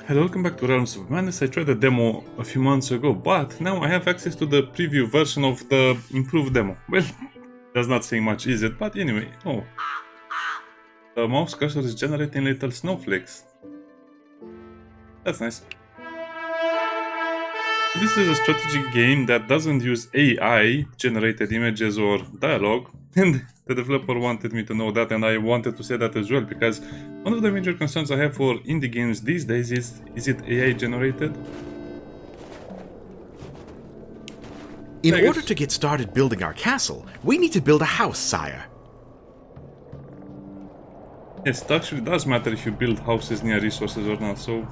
Hello, welcome back to Realms of Madness. I tried the demo a few months ago, but now I have access to the preview version of the improved demo. Well, does not say much, is it? But anyway, oh. The mouse cursor is generating little snowflakes. That's nice. This is a strategy game that doesn't use AI generated images or dialogue, and the developer wanted me to know that, and I wanted to say that as well, because one of the major concerns I have for indie games these days is it AI generated? In order to get started building our castle, we need to build a house, sire. Yes, it actually does matter if you build houses near resources or not, so...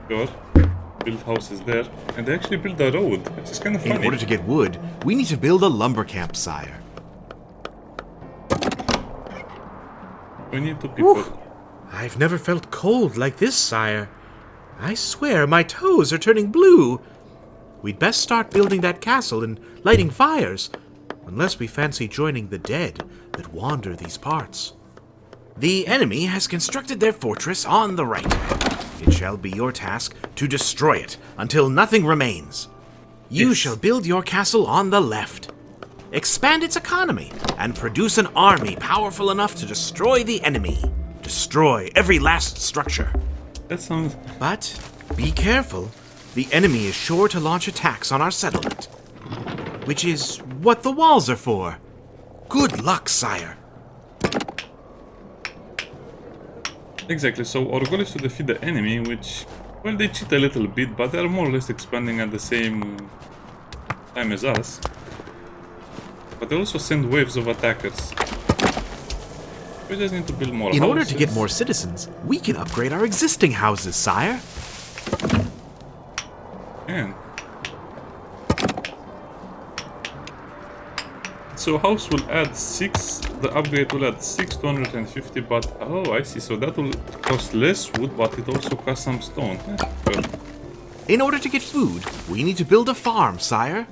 Sure, build houses there, and they actually build a road, which is kind of funny. In order to get wood, we need to build a lumber camp, sire. We need two people. Whew. I've never felt cold like this, sire. I swear my toes are turning blue. We'd best start building that castle and lighting fires, unless we fancy joining the dead that wander these parts. The enemy has constructed their fortress on the right. It shall be your task to destroy it until nothing remains. You shall build your castle on the left. Expand its economy and produce an army powerful enough to destroy the enemy. Destroy every last structure. That sounds... But be careful. The enemy is sure to launch attacks on our settlement, which is what the walls are for. Good luck, sire. Exactly, so our goal is to defeat the enemy, which... Well, they cheat a little bit, but they're more or less expanding at the same time as us. But they also send waves of attackers. We just need to build more houses. In order to get more citizens, we can upgrade our existing houses, sire. And so house will add 6, the upgrade will add 6 to 150, but oh, I see, so that will cost less wood, but it also costs some stone. Well. In order to get food, we need to build a farm, sire.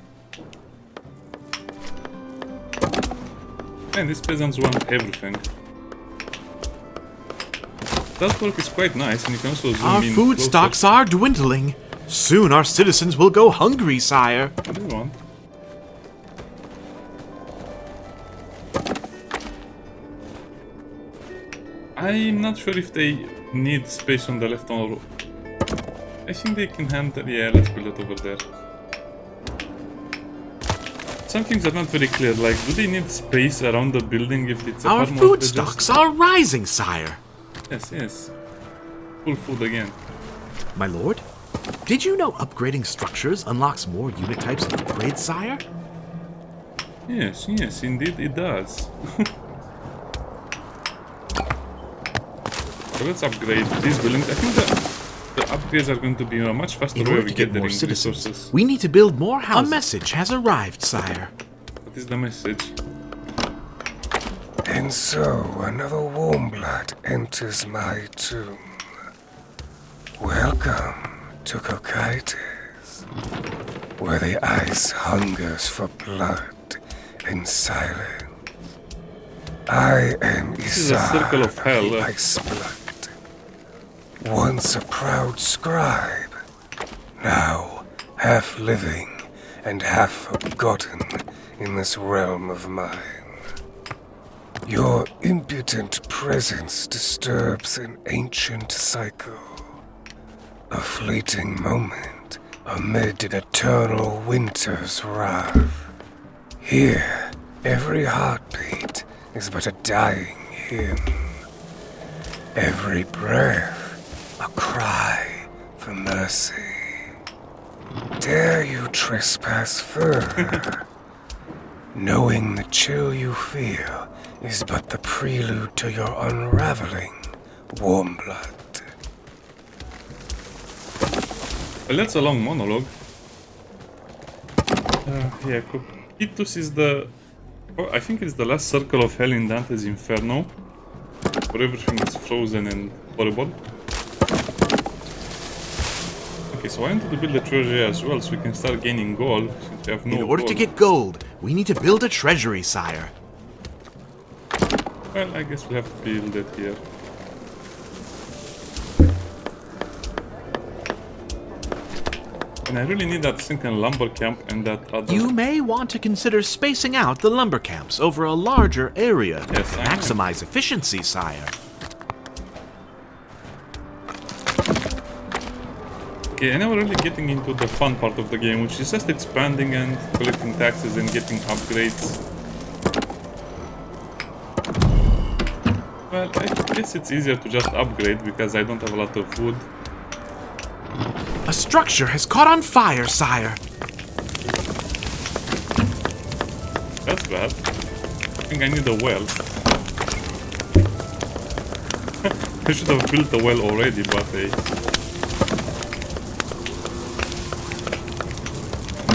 And these peasants want everything. That work is quite nice, and you can also zoom Our in food closer. stocks are dwindling. Soon our citizens will go hungry, sire. What do you want? I'm not sure if they need space on the left or... I think they can handle... Yeah, let's build it over there. Some things are not very clear, like, do they need space around the building if it's a Our farm food or just... stocks are rising, sire. Yes, yes. Full food again. My lord, did you know upgrading structures unlocks more unit types and upgrades, sire? Yes, yes, indeed it does. So let's upgrade these buildings. I think the upgrades are going to be a much faster In way order of to get getting more citizens, resources. we need to build more houses. A message has arrived, sire. What is the message? And so another warm blood enters my tomb. Welcome to Kokaitis, where the ice hungers for blood and silence. I am This is a circle of hell. the Ice Blood. Once a proud scribe, now half living and half forgotten in this realm of mine. Your impudent presence disturbs an ancient cycle. A fleeting moment amid an eternal winter's wrath. Here, every heartbeat is but a dying hymn. Every breath, a cry for mercy. Dare you trespass further, knowing the chill you feel is but the prelude to your unraveling, warm blood. Well, that's a long monologue. Yeah, Kokaitis is the... Oh, I think it's the last circle of hell in Dante's Inferno, where everything is frozen and horrible. Okay, so I wanted to build a treasury as well, so we can start gaining gold, since we have no In order gold. to get gold, we need to build a treasury, sire. Well, I guess we have to build it here. And I really need that sinking lumber camp and that other... You may want to consider spacing out the lumber camps over a larger area. Yes, I am. Maximize efficiency, sire. Okay, and now we're really getting into the fun part of the game, which is just expanding and collecting taxes and getting upgrades. Well, I guess it's easier to just upgrade because I don't have a lot of wood. A structure has caught on fire, sire. That's bad. I think I need a well. I should have built a well already, but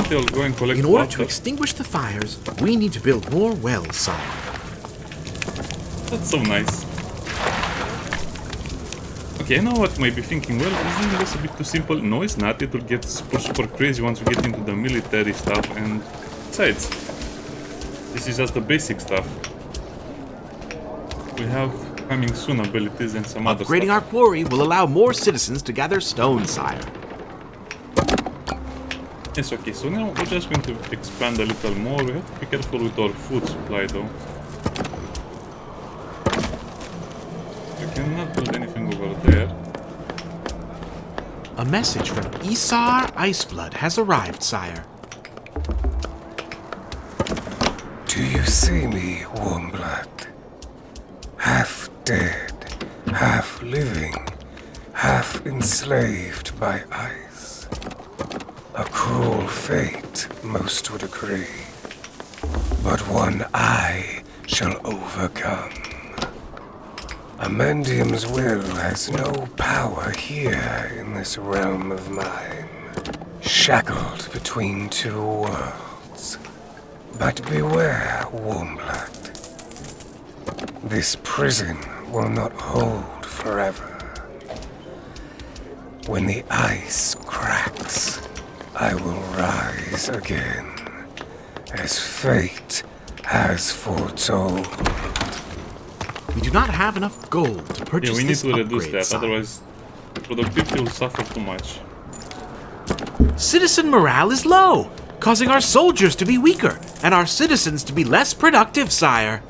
they'll go and collect In order water. to extinguish the fires, we need to build more wells, sire. That's so nice. Okay, I know what you may be thinking. Well, isn't this a bit too simple? No, it's not. It will get super crazy once we get into the military stuff. And besides, this is just the basic stuff. We have coming soon abilities and some other stuff. Upgrading our quarry will allow more citizens to gather stone, sire. Yes, okay, so now we're just going to expand a little more. We have to be careful with our food supply though. We cannot build anything over there. A message from Isar Iceblood has arrived, sire. Do you see me, Warmblood? Half dead, half living, half enslaved by ice. A cruel fate, most would agree. But one I shall overcome. Amendium's will has no power here in this realm of mine. Shackled between two worlds. But beware, Warmblood. This prison will not hold forever. When the ice cracks, I will rise again, as fate has foretold. We do not have enough gold to purchase Yeah, we need this to reduce upgrade, that, sire. otherwise the productivity will suffer too much. Citizen morale is low, causing our soldiers to be weaker and our citizens to be less productive, sire.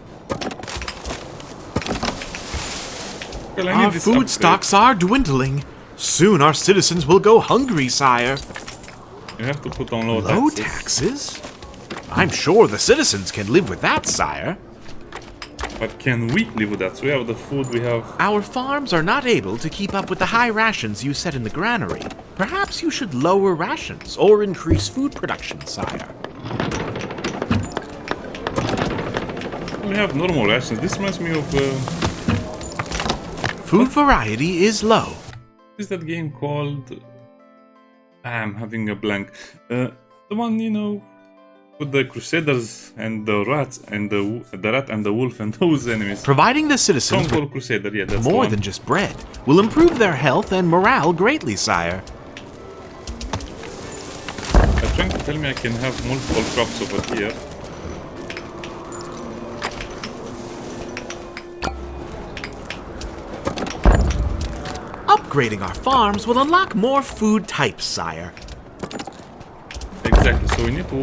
Well, I Our need this food upgrade. stocks are dwindling. Soon our citizens will go hungry, sire. You have to put on low Low taxes. taxes? I'm sure the citizens can live with that, sire. But can we live with that? So we have the food, we have... Our farms are not able to keep up with the high rations you set in the granary. Perhaps you should lower rations or increase food production, sire. We have normal rations. This reminds me of... Food variety is low. is that game called? I'm having a blank. The one, you know, with the Crusaders and the rats and the rat and the wolf and those enemies. Providing the citizens Called Crusader, yeah, that's with the more one. than just bread will improve their health and morale greatly, sire. They're trying to tell me I can have multiple crops over here. Upgrading our farms will unlock more food types, sire. Exactly, so we need to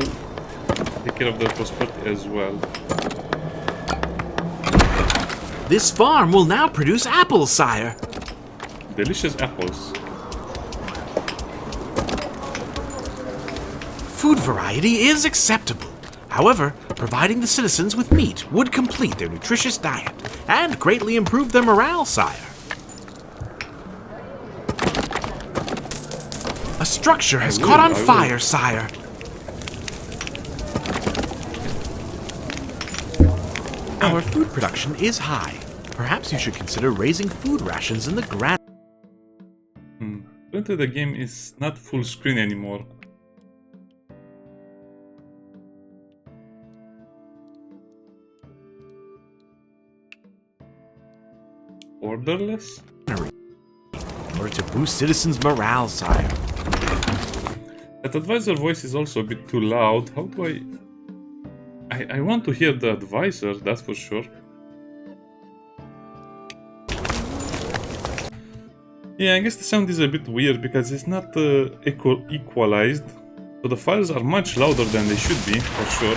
take care of the prosperity as well. This farm will now produce apples, sire. Delicious apples. Food variety is acceptable. However, providing the citizens with meat would complete their nutritious diet and greatly improve their morale, sire. A structure has caught on fire, sire. Our food production is high. Perhaps you should consider raising food rations in the ground. Apparently the game is not full screen anymore. Orderless? In order to boost citizens' morale, sire. That advisor voice is also a bit too loud. How do I want to hear the advisor, that's for sure. Yeah, I guess the sound is a bit weird because it's not equalized. So the files are much louder than they should be, for sure.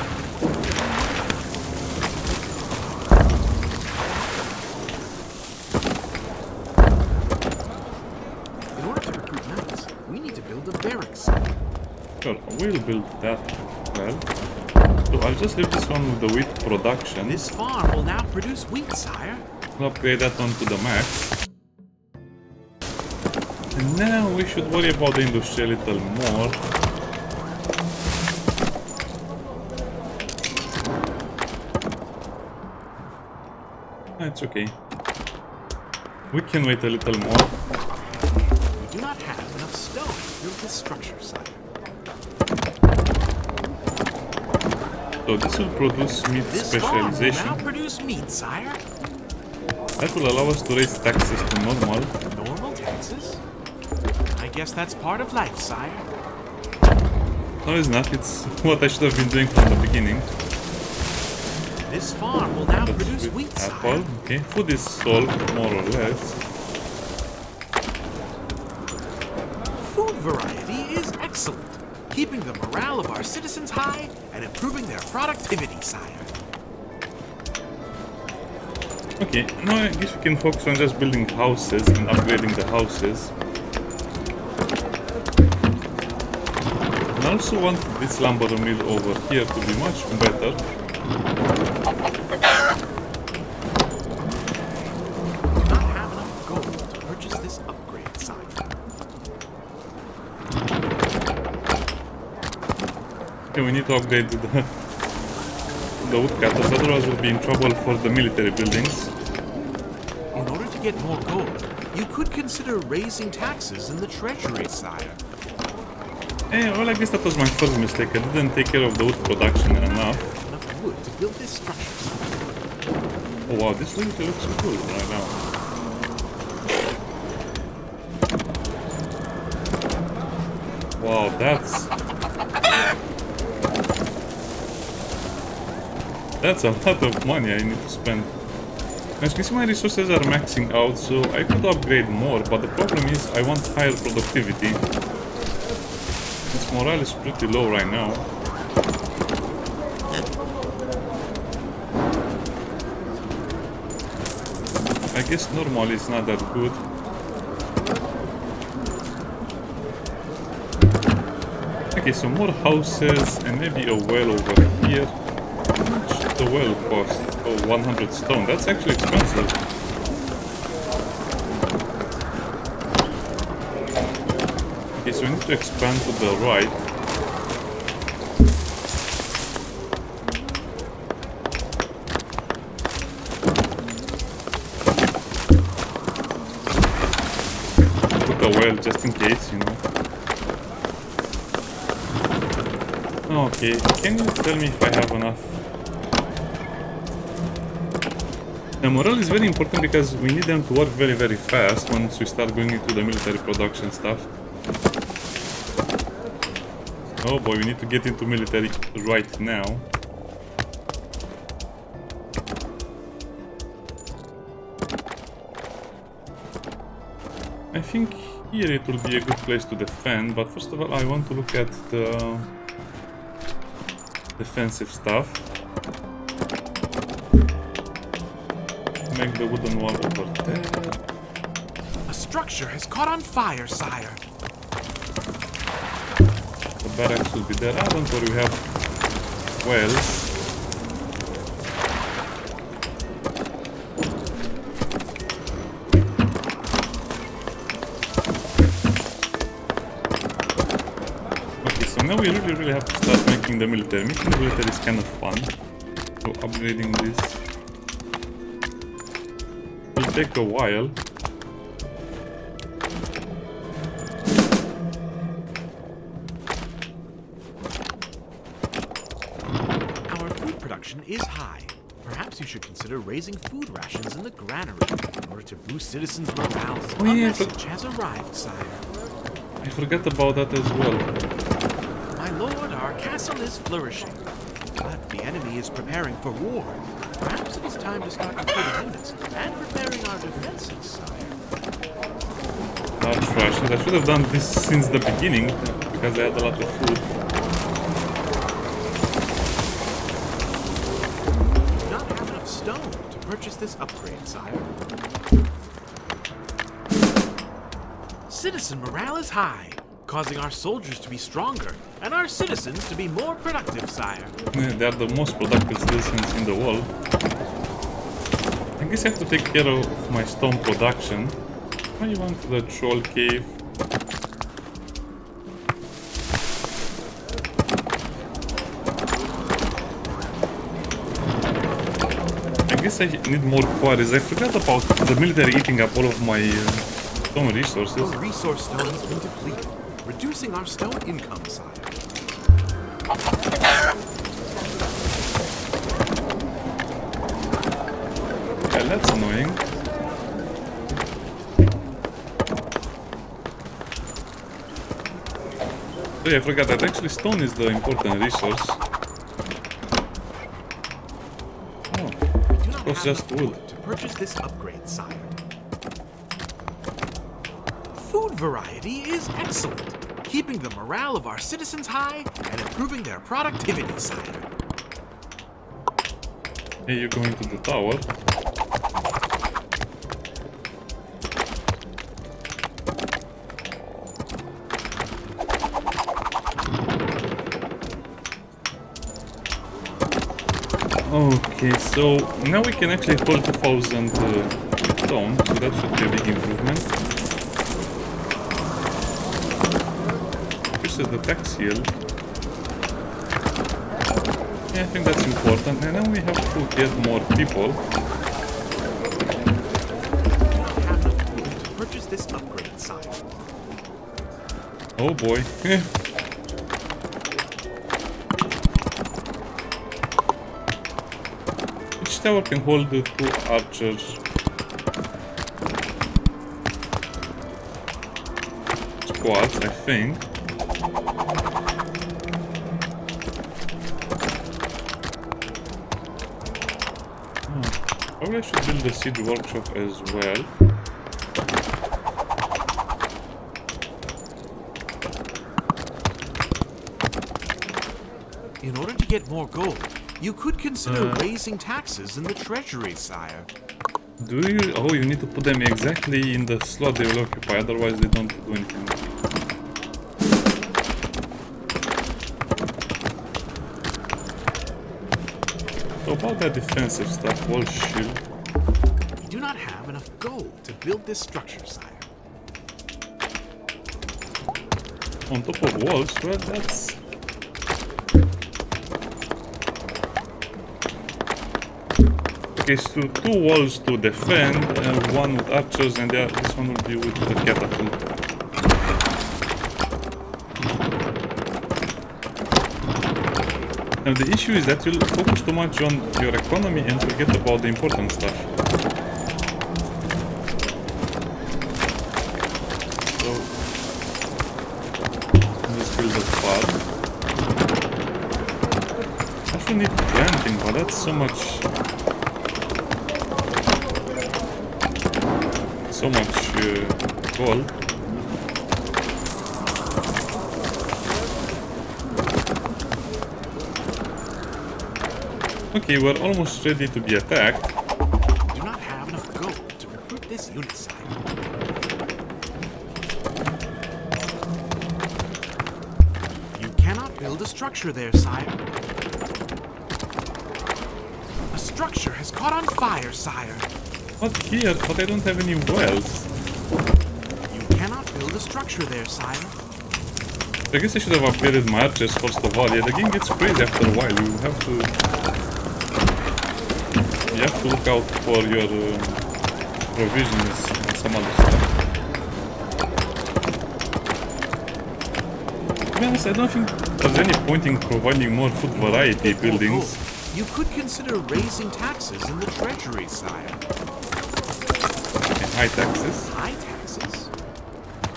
In order to recruit knights, we need to build a barracks. Sure, we'll build that well. So I'll just leave this one with the wheat production. This farm will now produce wheat, sire. We'll upgrade that one to the max. And now we should worry about the industry a little more. It's okay. We can wait a little more. We do not have enough stone to build this structure, sire. So this will produce meat This farm will specialization. now produce meat, sire. That will allow us to raise taxes to normal. Normal taxes? I guess that's part of life, sire. No, it's not. It's what I should have been doing from the beginning. This farm will now Let's produce with wheat, apple. sire. Okay, food is solved, more or less. Food variety is excellent, keeping the morale of our citizens high and improving their productivity, sire. Okay, now I guess we can focus on just building houses and upgrading the houses. I also want this lumber mill over here to be much better. Do not have enough gold to purchase this upgrade, sire. Okay, we need to upgrade the woodcutters, otherwise we'll be in trouble for the military buildings. In order to get more gold, you could consider raising taxes in the treasury, sire. Well, I guess that was my first mistake. I didn't take care of the wood production enough. Enough wood to build this structure, sire. Oh wow, this really looks cool right now. Wow, that's a lot of money I need to spend. As you can see, my resources are maxing out, so I could upgrade more, but the problem is I want higher productivity. Its morale is pretty low right now. I guess normal is not that good. Okay, so more houses and maybe a well over here. How much the well cost? Oh, 100 stone. That's actually expensive. Okay, so we need to expand to the right. Put a well just in case, you know. Okay, can you tell me if I have enough? The morale is very important because we need them to work very, very fast once we start going into the military production stuff. Oh boy, we need to get into military right now. I think here it will be a good place to defend, but first of all I want to look at the defensive stuff. Make the wooden wall over there. A structure has caught on fire, sire. The barracks will be there. Ah, don't worry, we have wells. Okay, so now we really have to start making the military. Making the military is kind of fun. So upgrading this will take a while. Is high. Perhaps you should consider raising food rations in the granary in order to boost citizens' morale. Oh, yeah, A message has arrived, sire. I forgot about that as well. My lord, our castle is flourishing, but the enemy is preparing for war. Perhaps it is time to start recruiting units and preparing our defenses, sire. Large rations. I should have done this since the beginning because I had a lot of food. Do not have enough stone to purchase this upgrade, sire. Citizen morale is high, causing our soldiers to be stronger and our citizens to be more productive, sire. Yeah, they are the most productive citizens in the world. I guess I have to take care of my stone production. I want to the troll cave. I guess I need more quarries. I forgot about the military eating up all of my stone resources. Our resource stone has been depleted, reducing our stone income, sire. Yeah, that's annoying. So yeah, I forgot that actually stone is the important resource. Oh, We do not it's have just enough wood. to purchase this upgrade, sire. Food variety is excellent, keeping the morale of our citizens high and improving their productivity, sire. Hey, you're going to the tower. Okay, so now we can actually hold 2,000 stone, so that should be a big improvement. Increases the tax yield. Yeah, I think that's important. And now we have to get more people. Have enough food to purchase this upgrade, sire. Oh boy. Each tower can hold 2 archers. Squads, I think. Probably I should build a siege workshop as well. In order to get more gold, you could consider raising taxes in the treasury, sire. Do you? Oh, you need to put them exactly in the slot they will occupy, otherwise they don't do anything. So about that defensive stuff, wall shield. We do not have enough gold to build this structure, sire. On top of walls, well, that's... Okay, so 2 walls to defend, one with archers, and this one will be with the catapult. Now the issue is that you'll focus too much on your economy and forget about the important stuff. So, let's build a farm. I also need planting, but that's so much gold. Okay, we're almost ready to be attacked. We do not have enough gold to recruit this unit, sire. You cannot build a structure there, sire. A structure has caught on fire, sire. Not here, but I don't have any wells. You cannot build a structure there, sire. I guess I should have upgraded my archers first of all. Yeah, the game gets crazy after a while. You have to look out for your provisions and some other stuff. To be honest, I don't think there's any point in providing more food variety buildings. You could consider raising taxes in the treasury, sire. And high taxes. High taxes?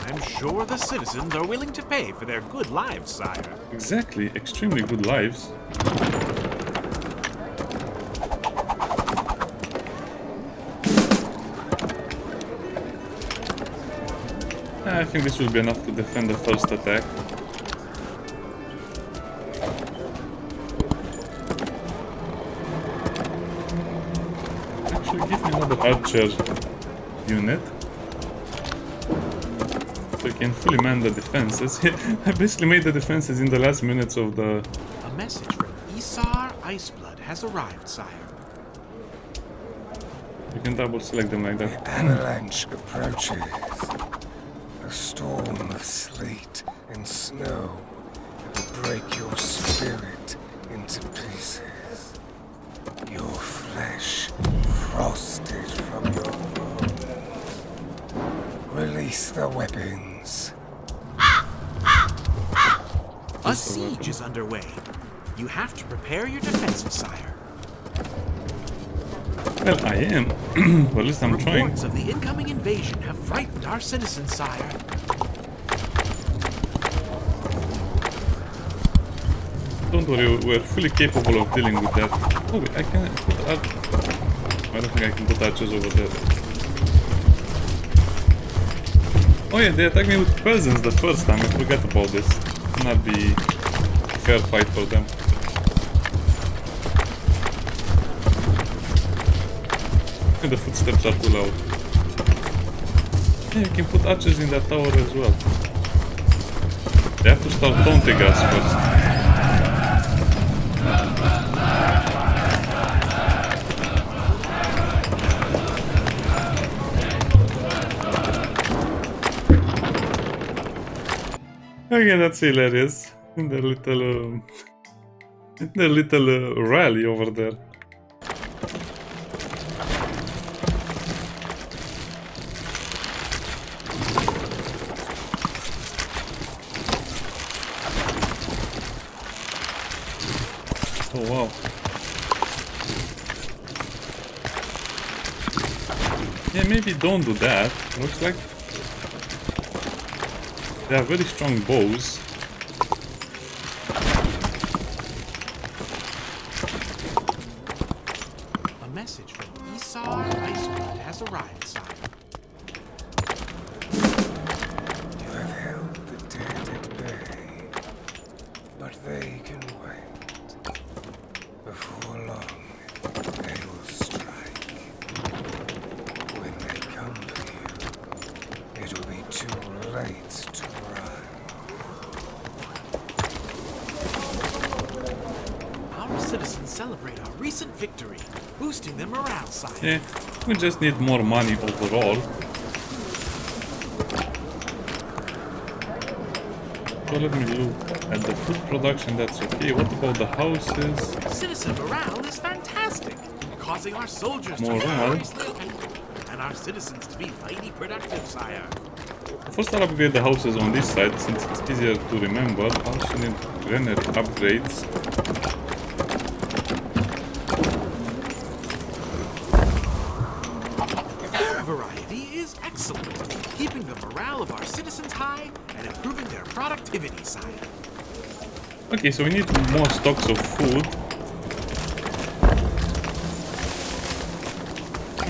I'm sure the citizens are willing to pay for their good lives, sire. Exactly, extremely good lives. I think this will be enough to defend the first attack. Actually, give me another archer unit. So I can fully man the defenses. I basically made the defenses in the last minutes of the... A message from Isar Iceblood has arrived, sire. You can double select them like that. Avalanche approaches. A storm of sleet and snow will break your spirit into pieces. Your flesh frosted from your bones. Release the weapons. A siege is underway. You have to prepare your defenses, sire. Well, I am. Well, at least I'm trying. Reports of the incoming invasion have frightened our citizens, sire. Don't worry, we're fully capable of dealing with that. Oh, wait, I can put I don't think I can put archers over there. Oh yeah, they attacked me with peasants the first time. I forgot about this. It not be a fair fight for them. And the footsteps are too loud. Yeah, you can put archers in that tower as well. They have to start taunting us first. Okay, that's hilarious. The little rally over there. Oh wow. Yeah, maybe don't do that. Looks like they are very strong bows. A message from Isar Iceblood has arrived, sire. You have held the dead at bay, but they can wait. Before long, they will strike. When they come for you, it will be too late to run. Our citizens celebrate our recent victory, boosting their morale, sire. Yeah, we just need more money overall. So let me look at the food production, that's okay. What about the houses? Citizen morale is fantastic, causing our soldiers to Morale? be sleeping and our citizens to be mighty productive, sire. First I'll upgrade the houses on this side since it's easier to remember. Also need granary upgrades. Variety is excellent, keeping the morale of our citizens high and improving their productivity, sire. Okay, so we need more stocks of food.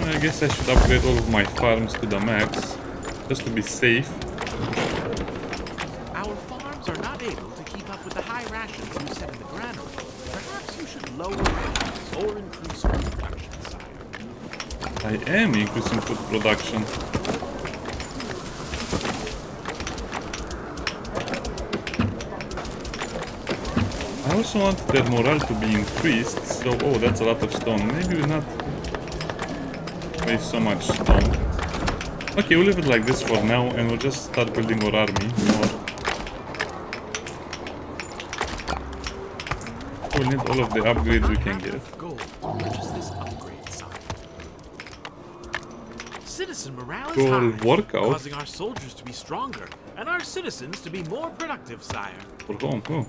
I guess I should upgrade all of my farms to the max, just to be safe. Our farms are not able to keep up with the high rations you set in the granary. Perhaps you should lower prices or increase food production, sire. I am increasing food production. I also want their morale to be increased, so oh, that's a lot of stone. Maybe we'll not waste so much stone. Okay, we'll leave it like this for now, and we'll just start building our army more. We'll need all of the upgrades we can get. Gold to purchase this upgrade, sire. Citizen morale is Goal high, workout? causing our soldiers to be stronger and our citizens to be more productive, sire. For home, oh.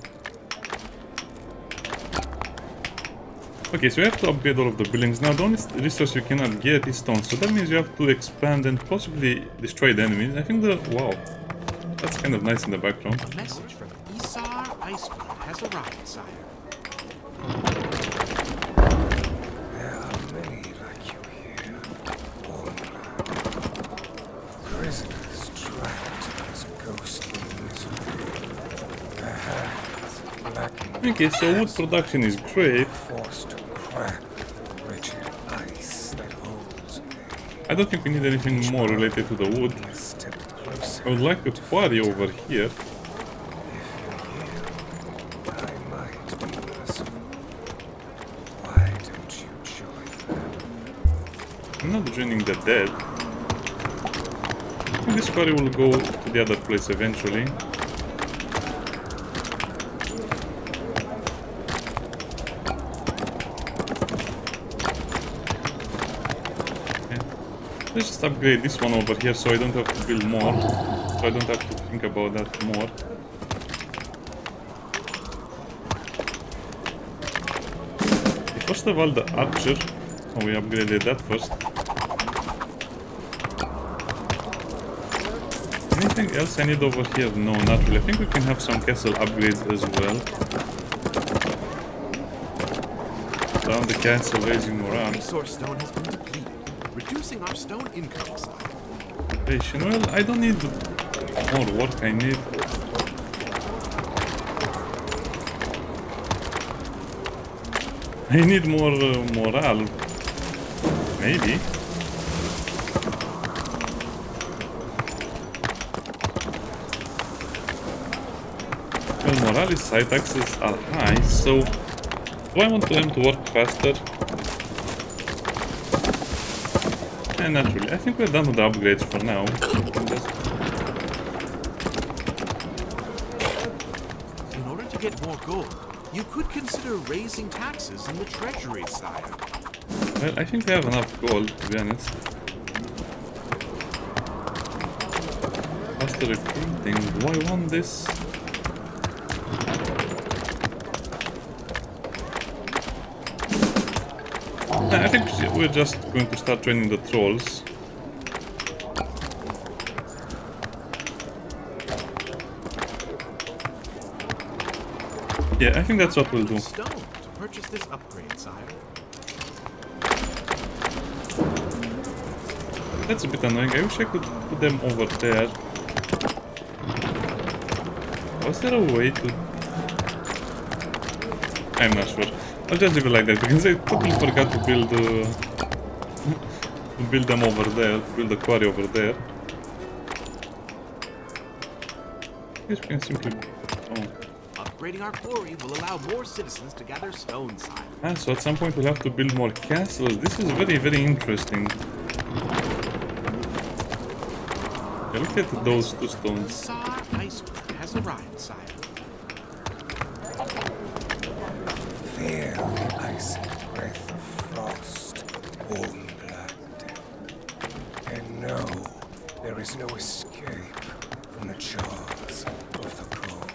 Okay, so we have to upgrade all of the buildings. Now, the only resource you cannot get is stone, so that means you have to expand and possibly destroy the enemies. I think wow, that's kind of nice in the background. A message from Isar Iceblood has arrived, sire. There are many like you here, Warmland. Prisoners trapped in a Okay, so wood production is great. Forced to crack the rigid ice that holds me. I don't think we need anything more related to the wood. A step closer. I would like a quarry over here. If you yield, I might be merciful. Why don't you join them? I'm not joining the dead. I think this quarry will go to the other place eventually. Let's just upgrade this one over here so I don't have to build more. So I don't have to think about that more. Okay, first of all, the archer. Oh, we upgraded that first. Anything else I need over here? No, not really. I think we can have some castle upgrades as well. Down the castle, raising morale. Resource stone has been depleted, reducing our stone income side. Well, I don't need more work. I need... more morale. Maybe. Well, morale side taxes are high, so do I want them to work faster? And naturally, I think we're done with the upgrades for now. In order to get more gold, you could consider raising taxes in the treasury, sire. Well, I think we have enough gold, to be honest. Faster recruiting. Do I want this? I think we're just going to start training the trolls. Yeah, I think that's what we'll do. Stone to purchase this upgrade, sire. That's a bit annoying. I wish I could put them over there. Was there a way to... I'm not sure. I'll just leave it like that because I totally forgot to build them over there, build the quarry over there. I guess we can simply... Oh. Upgrading our quarry will allow more citizens to gather stone, sire. Ah, so at some point we'll have to build more castles. This is very, very interesting. Yeah, look at those two stones. Sar Iceberg has arrived, sire. Feel the icy breath of frost, warm blood. And know there is no escape from the jaws of the cold.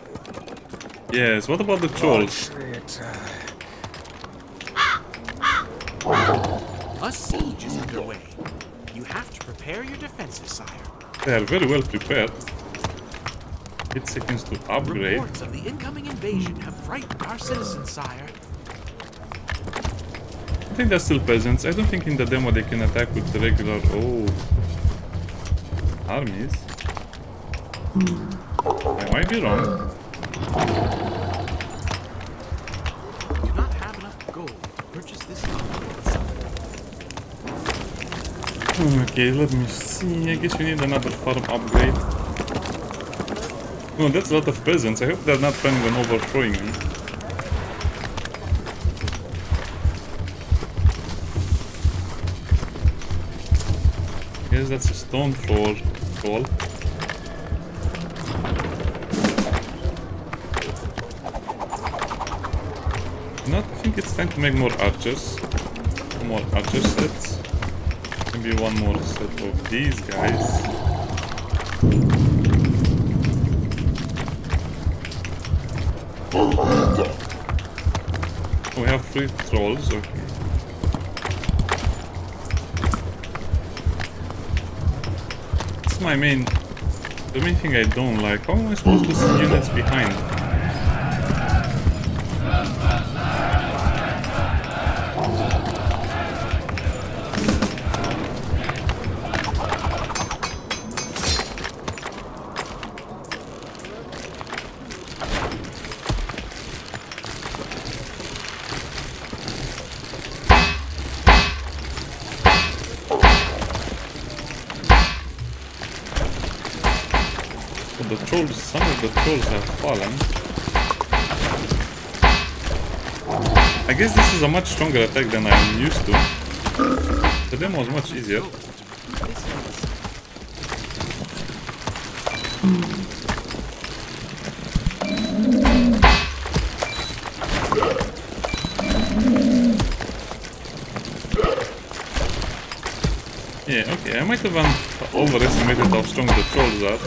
Yes, what about the trolls? Launch the attack. A siege is underway. You have to prepare your defenses, sire. They are very well prepared. 8 seconds to upgrade. Reports of the incoming invasion have frightened our citizens, sire. I think they're still peasants. I don't think in the demo they can attack with the regular... Oh... armies. I might be wrong. Do not have enough gold to purchase this upgrade, sire. Okay, let me see. I guess we need another farm upgrade. Oh, that's a lot of peasants. I hope they're not planning on overthrowing me. Yes, that's a stone floor troll. I think it's time to make more archers. More archer sets. Maybe one more set of these guys. We have 3 trolls, okay. It's the main thing I don't like. How am I supposed to see units behind? the trolls, some of the trolls have fallen. I guess this is a much stronger attack than I'm used to. The demo was much easier. Yeah, okay, I might have overestimated how strong the trolls are.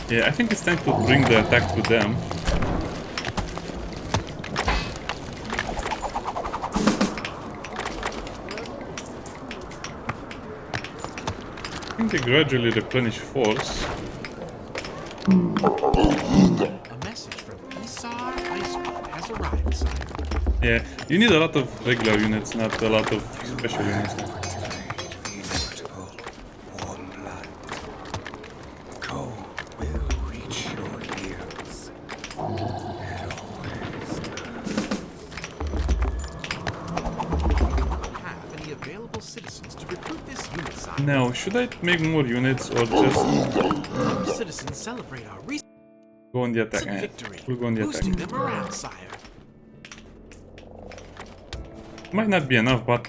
Yeah, I think it's time to bring the attack to them. I think they gradually replenish force. Yeah, you need a lot of regular units, not a lot of special units. Now, should I make more units or just Citizens celebrate our go on the attack? victory, We'll go on the boosting attack. the morale, sire. Might not be enough, but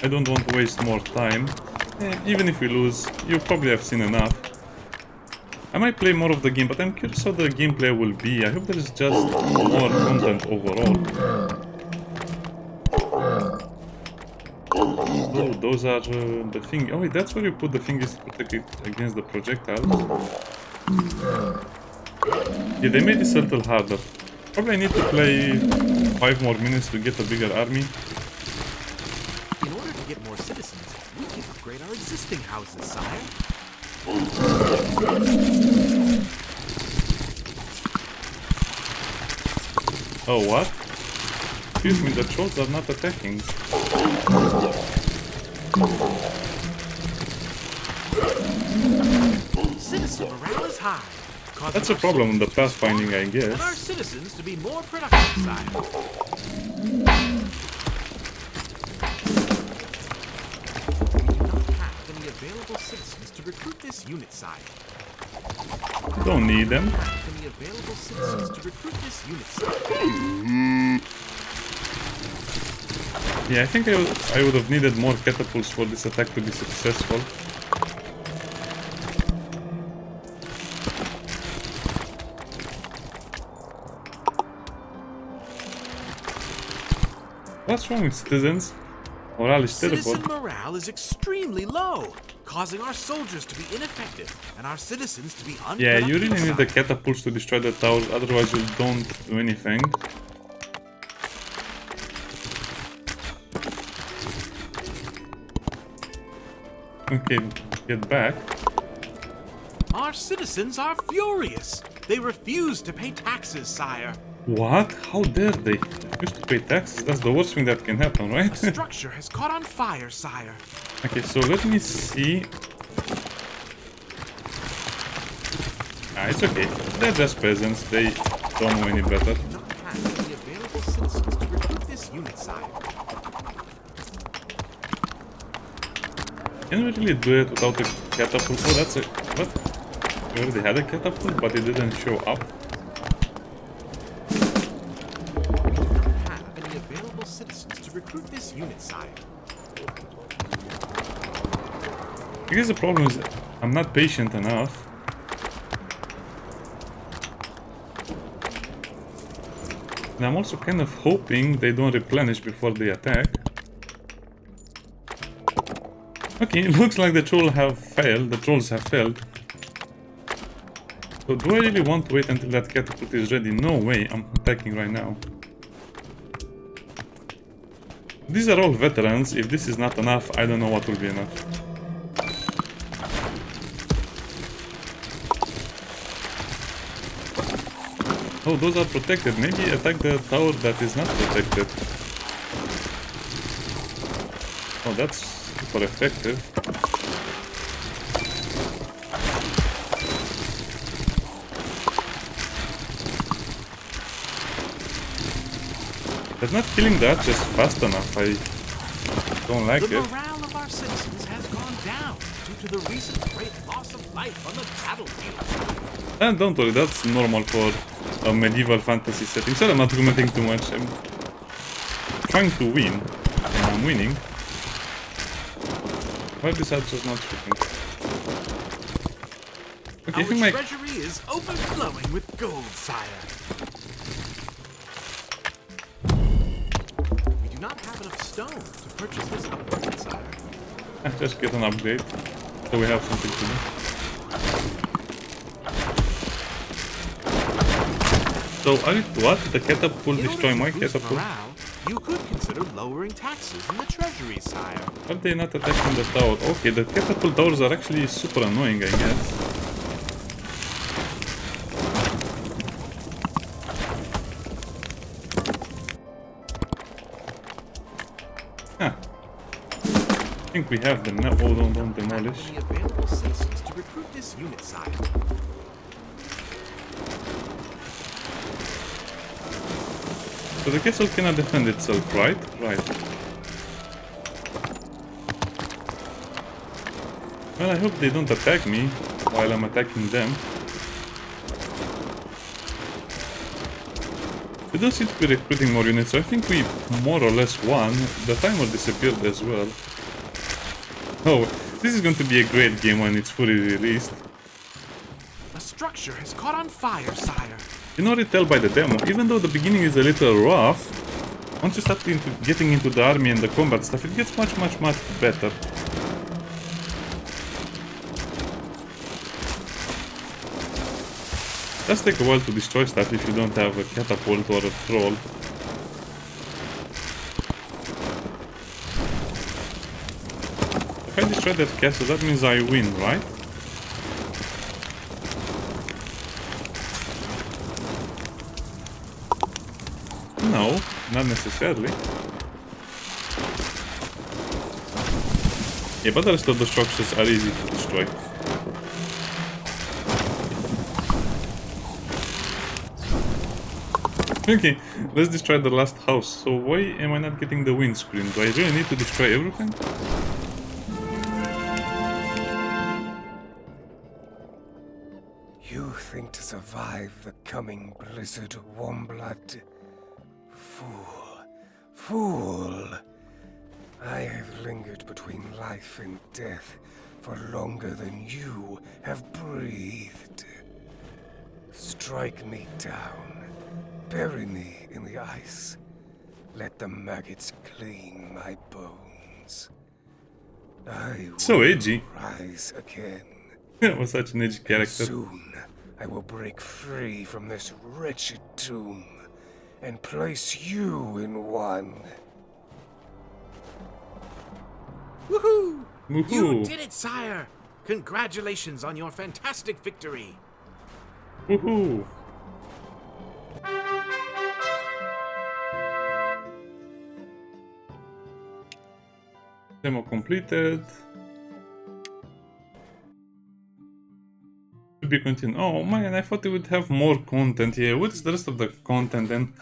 I don't want to waste more time. Even if we lose, you probably have seen enough. I might play more of the game, but I'm curious how the gameplay will be. I hope there is just more content overall. Oh, those are the thing. Oh wait, that's where you put the thingies to protect it against the projectiles. Yeah, they made this a little harder. Probably I need to play 5 more minutes to get a bigger army. In order to get more citizens, we can upgrade our existing houses, sire. Oh, what? Excuse me, the trolls are not attacking. Citizen morale is high. That's a problem in the pathfinding, I guess. And our citizens to be more productive, sire. We do not have any available citizens to recruit this unit, sire. Don't need them. Any available citizens to recruit this unit, sire. Yeah, I think I would have needed more catapults for this attack to be successful. What's wrong with citizens? Morale is terrible. Citizen morale is extremely low, causing our soldiers to be ineffective and our citizens to be unproductive. Yeah, you really need the catapults to destroy the towers, otherwise you don't do anything. Okay, get back. Our citizens are furious. They refuse to pay taxes, sire. What? How dare they? Refuse to pay taxes? That's the worst thing that can happen, right? The structure has caught on fire, sire. Okay, so let me see. Ah, it's okay. They're just peasants. They don't know any better. We do not have any available citizens to recruit this unit, sire. Can we really do it without a catapult? Oh, that's a... What? We already had a catapult, but it didn't show up. We do not have any available citizens to recruit this unit, sire. I guess the problem is I'm not patient enough. And I'm also kind of hoping they don't replenish before they attack. Okay, it looks like the trolls have failed. So do I really want to wait until that catapult is ready? No way, I'm attacking right now. These are all veterans. If this is not enough, I don't know what will be enough. Oh, those are protected. Maybe attack the tower that is not protected. Oh, that's super effective. They're not killing the archers fast enough. I don't like The it. morale of our citizens has gone down due to the recent great loss of life on the battlefield. And don't worry, that's normal for a medieval fantasy setting. Sorry, I'm not commenting too much. I'm trying to win, and I'm winning. Why are these archers not shooting? Okay, I Our think my... treasury is overflowing with gold, sire. We do not have enough stone to purchase this upgrade, sire. Just get an upgrade, so we have something to do. So, are you what? The catapult destroy my catapult? Morale, you could consider lowering taxes in the treasury, sire. Are they not attacking the tower? Okay, the catapult towers are actually super annoying, I guess. Huh. I think we have them now. Oh, don't demolish. The available citizens to recruit this unit, sire. So the castle cannot defend itself, right? Right. Well, I hope they don't attack me while I'm attacking them. We don't seem to be recruiting more units, so I think we more or less won. The timer disappeared as well. Oh, this is going to be a great game when it's fully released. The structure has caught on fire, sire. You can already tell by the demo, even though the beginning is a little rough, once you start getting into the army and the combat stuff, it gets much better. It does take a while to destroy stuff if you don't have a catapult or a troll. If I destroy that castle, that means I win, right? No, not necessarily. Yeah, but the rest of the structures are easy to destroy. Okay, let's destroy the last house. So why am I not getting the windscreen? Do I really need to destroy everything? You think to survive the coming blizzard, Warmblood? Fool. Fool. I have lingered between life and death for longer than you have breathed. Strike me down. Bury me in the ice. Let the maggots clean my bones. I So will edgy. rise again. That was such an edgy character. Soon, I will break free from this wretched tomb and place you in one. Woohoo! You Woohoo! did it, sire! Congratulations on your fantastic victory! Woohoo! Demo completed. To be continued. Oh man, I thought it would have more content here. What is the rest of the content then?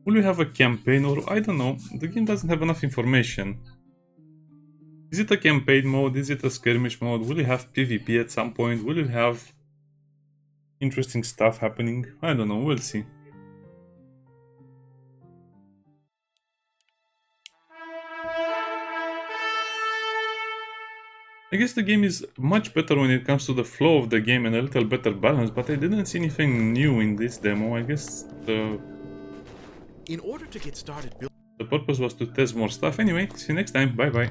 Will we have a campaign or I don't know? The game doesn't have enough information. Is it a campaign mode? Is it a skirmish mode? Will we have PvP at some point? Will we have interesting stuff happening? I don't know, we'll see. I guess the game is much better when it comes to the flow of the game and a little better balance, but I didn't see anything new in this demo. I guess In order to get started building the purpose was to test more stuff. Anyway, see you next time. Bye bye.